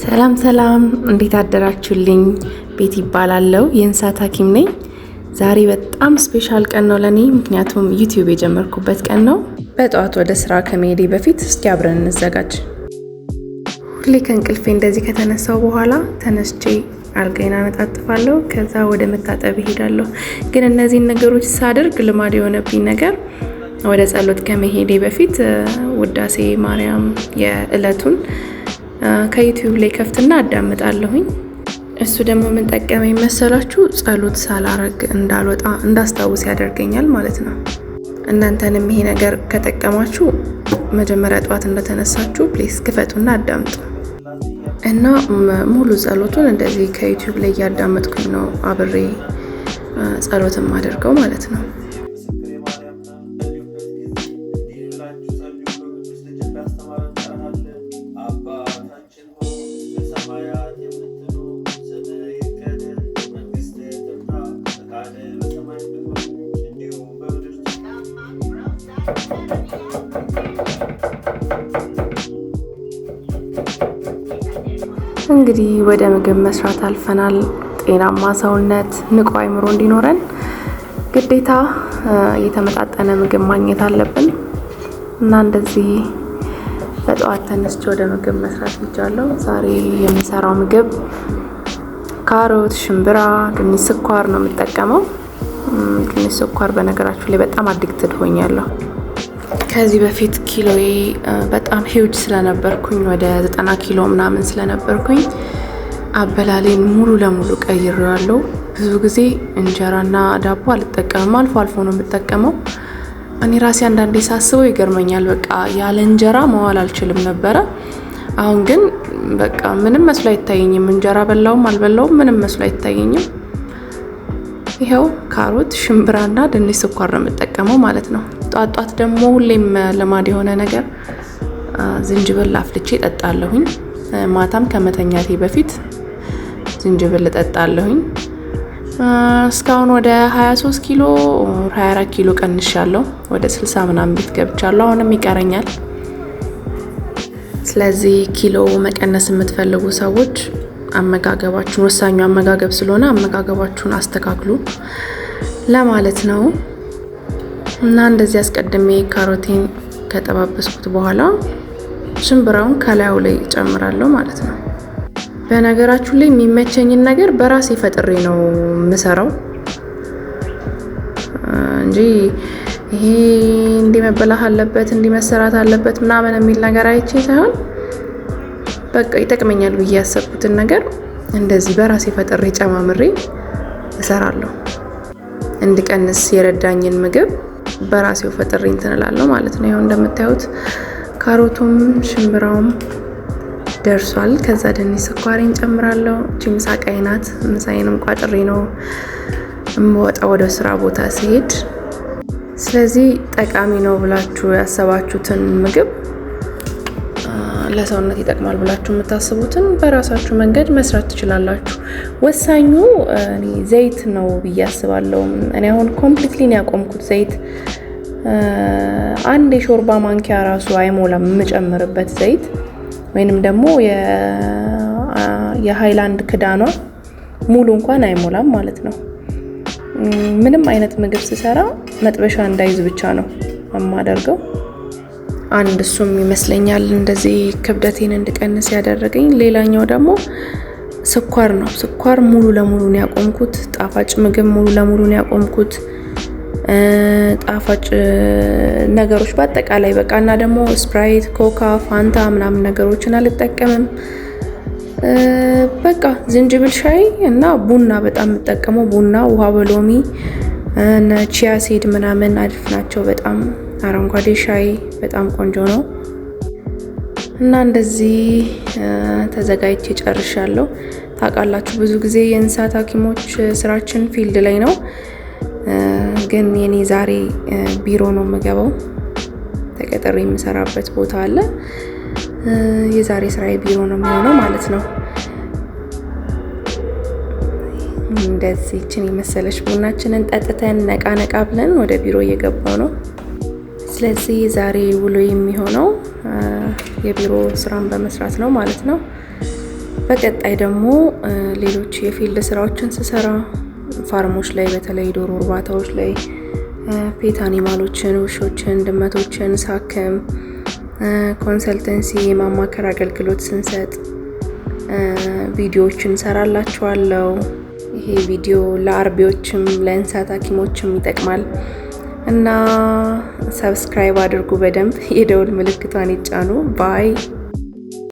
ሰላም ሰላም፣ እንዴት አደራችሁልኝ? ቤት ይባላለው የእንስሳት ሐኪም ነኝ። ዛሬ በጣም ስፔሻል ቀን ነው ለኔ፣ ምክንያቱም ዩቲዩብ የጀመርኩበት ቀን ነው። በጠዋት ወደ ስራ ከመሄዴ በፊት እስኪ አብረን እንዘጋጅ። ሁሌ ከእንቅልፌ እንደዚህ ከተነሳው በኋላ ተነስቼ አልጋዬን አነጣጥፋለሁ፣ ከዛ ወደ መታጠብ እሄዳለሁ። ግን እነዚህን ነገሮች ሳደርግ ልማድ የሆነብኝ ነገር ወደ ጸሎት ከመሄዴ በፊት ውዳሴ ማርያም የዕለቱን ከዩቲዩብ ላይ ከፍትና አዳምጣለሁኝ። እሱ ደግሞ ምን ጠቀመኝ መሰላችሁ? ጸሎት ሳላረግ እንዳልወጣ እንዳስታውስ ያደርገኛል ማለት ነው። እናንተንም ይሄ ነገር ከጠቀማችሁ መጀመሪያ ጠዋት እንደተነሳችሁ ፕሌስ ክፈቱና አዳምጡ እና ሙሉ ጸሎቱን እንደዚህ ከዩቲዩብ ላይ እያዳመጥኩኝ ነው አብሬ ጸሎትም አድርገው ማለት ነው። እንግዲህ ወደ ምግብ መስራት አልፈናል። ጤናማ ሰውነት፣ ንቁ አእምሮ እንዲኖረን ግዴታ የተመጣጠነ ምግብ ማግኘት አለብን እና እንደዚህ በጠዋት ተነስቼ ወደ ምግብ መስራት ይቻላል። ዛሬ የሚሰራው ምግብ ካሮት፣ ሽምብራ፣ ድንች፣ ስኳር ነው የምጠቀመው። ድንች ስኳር በነገራችሁ ላይ በጣም አዲክትድ ሆኛለሁ። ከዚህ በፊት ኪሎዬ በጣም ሂውጅ ስለነበርኩኝ ወደ 90 ኪሎ ምናምን ስለነበርኩኝ አበላሌን ሙሉ ለሙሉ ቀይሬዋለሁ። ብዙ ጊዜ እንጀራና ዳቦ አልጠቀምም፣ አልፎ አልፎ ነው የምጠቀመው። እኔ ራሴ አንዳንዴ ሳስበው ይገርመኛል። በቃ ያለ እንጀራ መዋል አልችልም ነበረ። አሁን ግን በቃ ምንም መስሎ አይታየኝም። እንጀራ በላውም አልበላውም ምንም መስሎ አይታየኝም። ይኸው ካሮት፣ ሽምብራና ድንች ስኳር ነው የምጠቀመው ማለት ነው። ጧት ደግሞ ሁሌም ልማድ የሆነ ነገር ዝንጅብል አፍልቼ እጠጣለሁኝ። ማታም ከመተኛቴ በፊት ዝንጅብል እጠጣለሁኝ። እስካሁን ወደ 23 ኪሎ 24 ኪሎ ቀንሻለሁ። ወደ 60 ምናምን ቤት ገብቻለሁ። አሁንም ይቀረኛል። ስለዚህ ኪሎ መቀነስ የምትፈልጉ ሰዎች አመጋገባችሁን፣ ወሳኙ አመጋገብ ስለሆነ አመጋገባችሁን አስተካክሉ ለማለት ነው። እና እንደዚህ አስቀድሜ ካሮቴን ከጠባበስኩት በኋላ ሽምብራውን ከላዩ ላይ ጨምራለሁ ማለት ነው። በነገራችሁ ላይ የሚመቸኝን ነገር በራሴ ፈጥሬ ነው የምሰራው እንጂ ይሄ እንዲህ መበላህ አለበት እንዲህ መሰራት አለበት ምናምን የሚል ነገር አይቼ ሳይሆን በቃ ይጠቅመኛል ብዬ ያሰብኩትን ነገር እንደዚህ በራሴ ፈጥሬ ጨማምሬ እሰራለሁ። እንድቀንስ የረዳኝን ምግብ በራሴው ፈጥሬ እንትን እላለሁ ማለት ነው። ይኸው እንደምታዩት ካሮቱም ሽምብራውም ደርሷል። ከዛ ድንች ስኳሬን ጨምራለሁ። እቺ ምሳቃዬ ናት። ምሳዬንም ቋጥሬ ነው የምወጣው ወደ ስራ ቦታ ሲሄድ። ስለዚህ ጠቃሚ ነው ብላችሁ ያሰባችሁትን ምግብ ለሰውነት ይጠቅማል ብላችሁ የምታስቡትን በራሳችሁ መንገድ መስራት ትችላላችሁ። ወሳኙ ዘይት ነው ብዬ አስባለሁ። እኔ አሁን ኮምፕሊትሊ ነው ያቆምኩት ዘይት። አንድ የሾርባ ማንኪያ ራሱ አይሞላም የምጨምርበት ዘይት፣ ወይንም ደግሞ የሃይላንድ ክዳኗ ሙሉ እንኳን አይሞላም ማለት ነው። ምንም አይነት ምግብ ስሰራ መጥበሻ እንዳይዝ ብቻ ነው የማደርገው። አንድ እሱም ይመስለኛል እንደዚህ ክብደቴን እንድቀንስ ያደረገኝ። ሌላኛው ደግሞ ስኳር ነው። ስኳር ሙሉ ለሙሉ ነው ያቆምኩት። ጣፋጭ ምግብ ሙሉ ለሙሉ ነው ያቆምኩት። ጣፋጭ ነገሮች በአጠቃላይ በቃ እና ደግሞ ስፕራይት፣ ኮካ፣ ፋንታ ምናምን ነገሮችን አልጠቀምም። በቃ ዝንጅብል ሻይ እና ቡና በጣም የምጠቀመው ቡና፣ ውሃ በሎሚ እና ቺያ ሲድ ምናምን አሪፍ ናቸው በጣም። አረንጓዴ ሻይ በጣም ቆንጆ ነው። እና እንደዚህ ተዘጋጅቼ ጨርሻለሁ። ታውቃላችሁ ብዙ ጊዜ የእንስሳት ሐኪሞች ስራችን ፊልድ ላይ ነው፣ ግን የኔ ዛሬ ቢሮ ነው የምገባው። ተቀጥሬ የምሰራበት ቦታ አለ። የዛሬ ስራዬ ቢሮ ነው የሚሆነው ማለት ነው። እንደዚህ እችን የመሰለች ቡናችንን ጠጥተን ነቃ ነቃ ብለን ወደ ቢሮ እየገባው ነው። ስለዚህ ዛሬ ውሎ የሚሆነው የቢሮ ስራን በመስራት ነው ማለት ነው። በቀጣይ ደግሞ ሌሎች የፊልድ ስራዎችን ስሰራ ፋርሞች ላይ በተለይ ዶሮ እርባታዎች ላይ ፔት አኒማሎችን፣ ውሾችን፣ ድመቶችን ሳክም ኮንሰልተንሲ የማማከር አገልግሎት ስንሰጥ ቪዲዮዎችን ሰራላችኋለሁ። ይሄ ቪዲዮ ለአርቢዎችም ለእንስሳት ሐኪሞችም ይጠቅማል እና ሰብስክራይብ አድርጉ። በደንብ የደውል ምልክቷን ይጫኑ። ባይ